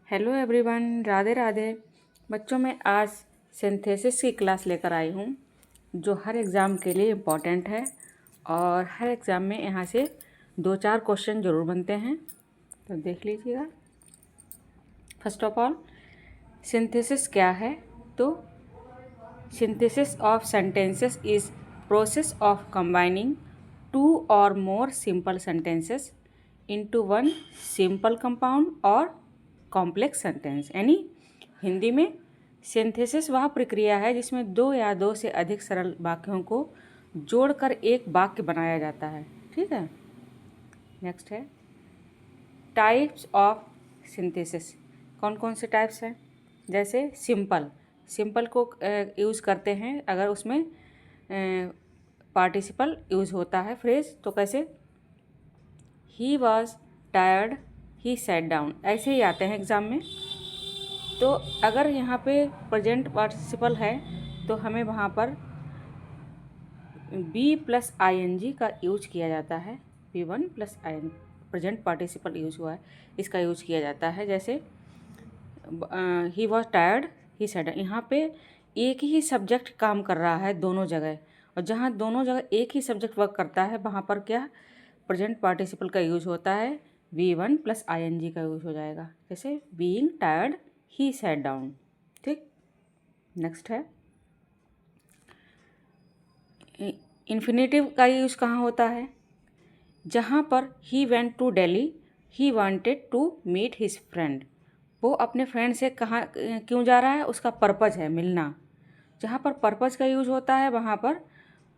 Hello everyone, Radhe Radhe. बच्चों, मैं आज सिंथेसिस की क्लास लेकर आई हूँ जो हर एग्ज़ाम के लिए इम्पॉर्टेंट है और हर एग्ज़ाम में यहाँ से 2-4 क्वेश्चन ज़रूर बनते हैं, तो देख लीजिएगा। फर्स्ट ऑफ ऑल, सिंथेसिस क्या है? तो synthesis of sentences is process of combining 2 or more simple sentences into one simple compound और कॉम्प्लेक्स सेंटेंस। यानी हिंदी में सिंथेसिस वह प्रक्रिया है जिसमें 2 या 2 से अधिक सरल वाक्यों को जोड़कर एक वाक्य बनाया जाता है। ठीक है। नेक्स्ट है टाइप्स ऑफ सिंथेसिस। कौन कौन से टाइप्स हैं? जैसे सिंपल को यूज़ करते हैं अगर उसमें पार्टिसिपल यूज़ होता है फ्रेज, तो कैसे? He was tired, he sat down, ऐसे ही आते हैं एग्ज़ाम में। तो अगर यहाँ पे प्रेजेंट पार्टिसिपल है तो हमें वहाँ पर बी प्लस ING का यूज किया जाता है। B1 plus ING present participle use हुआ है, इसका यूज किया जाता है। जैसे he was tired, he sat down. यहाँ पे एक ही सब्जेक्ट काम कर रहा है दोनों जगह, और जहाँ दोनों जगह एक ही सब्जेक्ट वर्क करता है वहाँ पर क्या प्रेजेंट पार्टिसिपल का यूज होता है? B1 प्लस ING का यूज हो जाएगा। जैसे being tired, he sat down. ठीक। नेक्स्ट है इन्फिनेटिव का यूज कहाँ होता है? जहाँ पर he went to Delhi, he wanted to meet his friend. वो अपने फ्रेंड से कहाँ क्यों जा रहा है? उसका पर्पज़ है मिलना। जहाँ पर पर्पज़ का यूज होता है वहाँ पर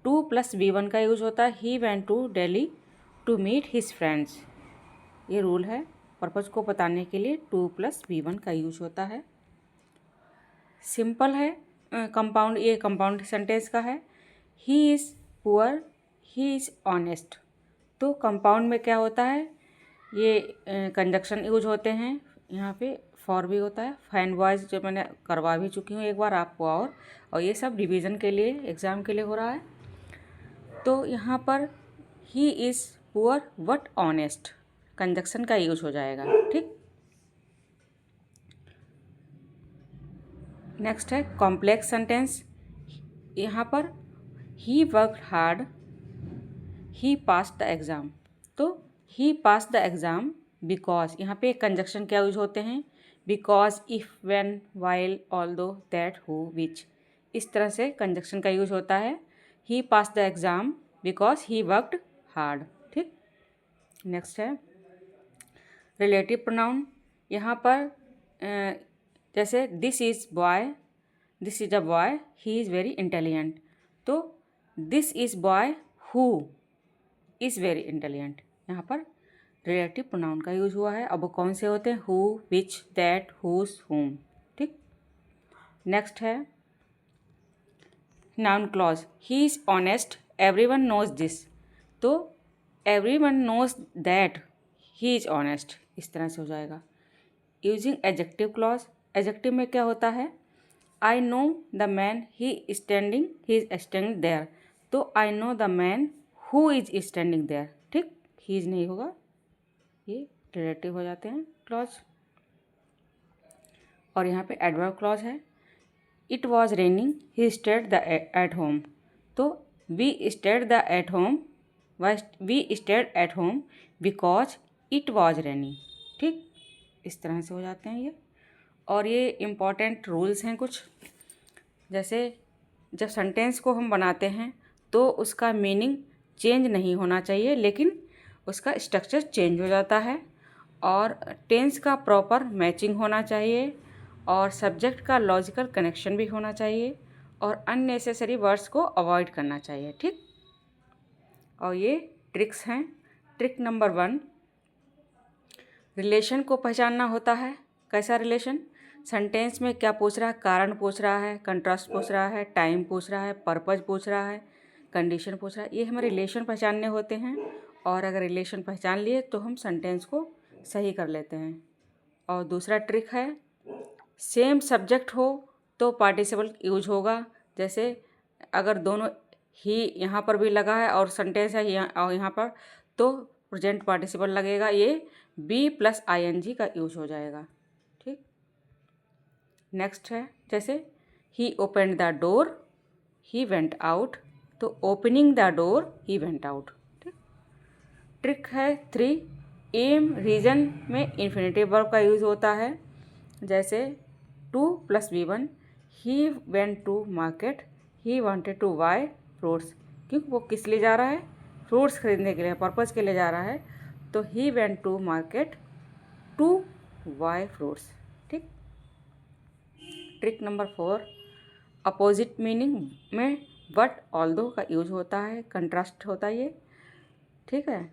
2 + B1 का यूज होता है। He went to Delhi to meet his friends. ये रूल है, पर्पज़ को बताने के लिए 2 + B1 का यूज होता है। सिंपल है कंपाउंड, ये कंपाउंड सेंटेंस का है। ही is poor, he is honest. तो कंपाउंड में क्या होता है? ये कंजक्शन यूज होते हैं। यहाँ पे फॉर भी होता है। फाइंड वॉइस जो मैंने करवा भी चुकी हूँ एक बार आपको, और ये सब रिवीजन के लिए, एग्ज़ाम के लिए हो रहा है। तो यहाँ पर he is poor but honest, conjunction का यूज हो जाएगा। ठीक। नेक्स्ट है कॉम्प्लेक्स सेंटेंस। यहाँ पर he work hard, he pass the exam. तो he pass the exam because, यहाँ पे कंजक्शन क्या यूज होते हैं? Because, if, when, while, although, that, who, which. इस तरह से कंजक्शन का यूज होता है। He pass the exam because he worked hard. ठीक। नेक्स्ट है रिलेटिव प्रोनाउन। यहाँ पर जैसे this is boy, this is a boy, he is very intelligent. तो this is boy who is very intelligent, यहाँ पर रिलेटिव प्रोनाउन का use हुआ है। अब वो कौन से होते हैं? हु, विच, दैट, हुज, हुम। ठीक। नेक्स्ट है noun clause. He is honest, everyone knows this. तो everyone knows that he is honest, इस तरह से हो जाएगा। Using adjective clause. एडजेक्टिव में क्या होता है? I know the man, he is standing there. तो I know the man who is standing there. ठीक। ही इज़ नहीं होगा, ये रिलेटिव हो जाते हैं क्लॉज। और यहाँ पे एडवर्ब क्लॉज है। It was raining, he stayed the at home. तो we stayed the at home, we stayed at home because it was raining. ठीक। इस तरह से हो जाते हैं ये। और ये इम्पॉर्टेंट रूल्स हैं कुछ। जैसे जब सेंटेंस को हम बनाते हैं तो उसका मीनिंग चेंज नहीं होना चाहिए, लेकिन उसका स्ट्रक्चर चेंज हो जाता है। और टेंस का प्रॉपर मैचिंग होना चाहिए, और सब्जेक्ट का लॉजिकल कनेक्शन भी होना चाहिए, और अननेसेसरी वर्ड्स को अवॉइड करना चाहिए। ठीक। और ये ट्रिक्स हैं। ट्रिक नंबर 1, रिलेशन को पहचानना होता है। कैसा रिलेशन? सेंटेंस में क्या पूछ रहा है? कारण पूछ रहा है, कंट्रास्ट पूछ रहा है, टाइम पूछ रहा है, पर्पज़ पूछ रहा है, कंडीशन पूछ रहा है। ये हमें रिलेशन पहचानने होते हैं, और अगर रिलेशन पहचान लिए तो हम सेंटेंस को सही कर लेते हैं। और दूसरा ट्रिक है, सेम सब्जेक्ट हो तो पार्टिसिपल यूज होगा। जैसे अगर दोनों ही यहाँ पर भी लगा है और सेंटेंस है और यहाँ पर, तो प्रेजेंट पार्टिसिपल लगेगा, ये B + ING का यूज हो जाएगा। ठीक। नेक्स्ट है जैसे he opened the door, he went out, तो opening the door he went out. ठीक। ट्रिक है 3, एम रीजन में इन्फिनेटिव वर्ब का यूज़ होता है। जैसे 2 + V1, he went to market, he wanted to buy fruits, क्योंकि वो किस लिए जा रहा है, फ्रूट्स खरीदने के लिए, पर्पज़ के लिए जा रहा है, तो he went to market to buy fruits. ठीक। ट्रिक नंबर 4, अपोजिट मीनिंग में बट ऑल्दो का यूज होता है, कंट्रास्ट होता है ये। ठीक है,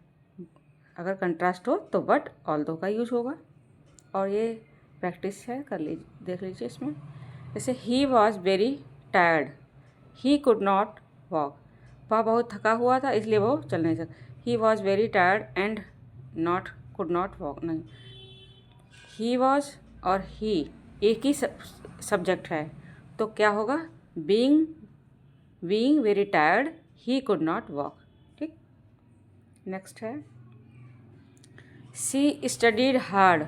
अगर कंट्रास्ट हो तो बट ऑल्दो का यूज होगा, और ये प्रैक्टिस है, कर लीजिए, देख लीजिए इसमें। जैसे he was very tired, he could not walk, वह बहुत थका हुआ था इसलिए वो चल नहीं सकता। He was very tired and not could not walk, नहीं, ही वॉज और ही एक ही सब्जेक्ट है, तो क्या होगा, being very tired he could not walk. ठीक। नेक्स्ट है she studied hard,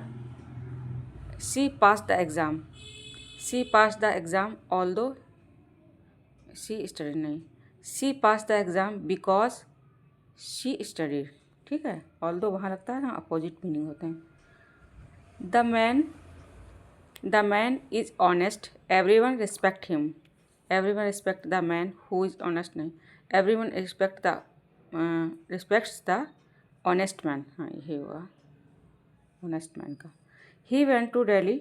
she pass the exam, she pass the exam although she studied, नहीं, she pass the exam because she studied. ठीक है, ऑल्दो वहाँ लगता है ना, अपोजिट मीनिंग होते हैं। The man is honest, everyone respect him, everyone respect the man who is honest, नहीं, everyone respects the honest man, हाँ ये हुआ ऑनेस्ट मैन का। He went to Delhi,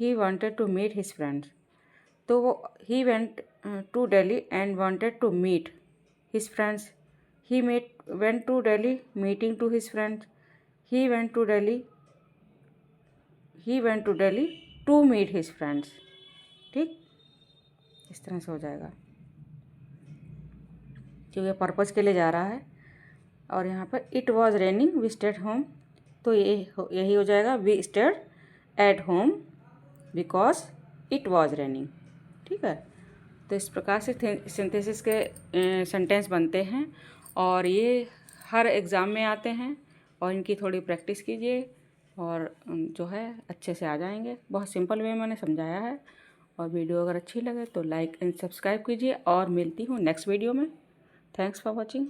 he wanted to meet his friends, तो वो he went to Delhi and wanted to meet his friends, he went to Delhi meeting to his friends, he went to Delhi to meet his friends. ठीक, इस तरह से हो जाएगा, क्योंकि purpose के लिए जा रहा है। और यहाँ पर it was raining we stayed home, तो यही हो जाएगा, we stayed at home because it was raining. ठीक है, तो इस प्रकार से सिंथेसिस के सेंटेंस बनते हैं, और ये हर एग्ज़ाम में आते हैं, और इनकी थोड़ी प्रैक्टिस कीजिए, और जो है अच्छे से आ जाएंगे। बहुत सिंपल वे में मैंने समझाया है, और वीडियो अगर अच्छी लगे तो लाइक एंड सब्सक्राइब कीजिए, और मिलती हूँ नेक्स्ट वीडियो में। Thanks for watching.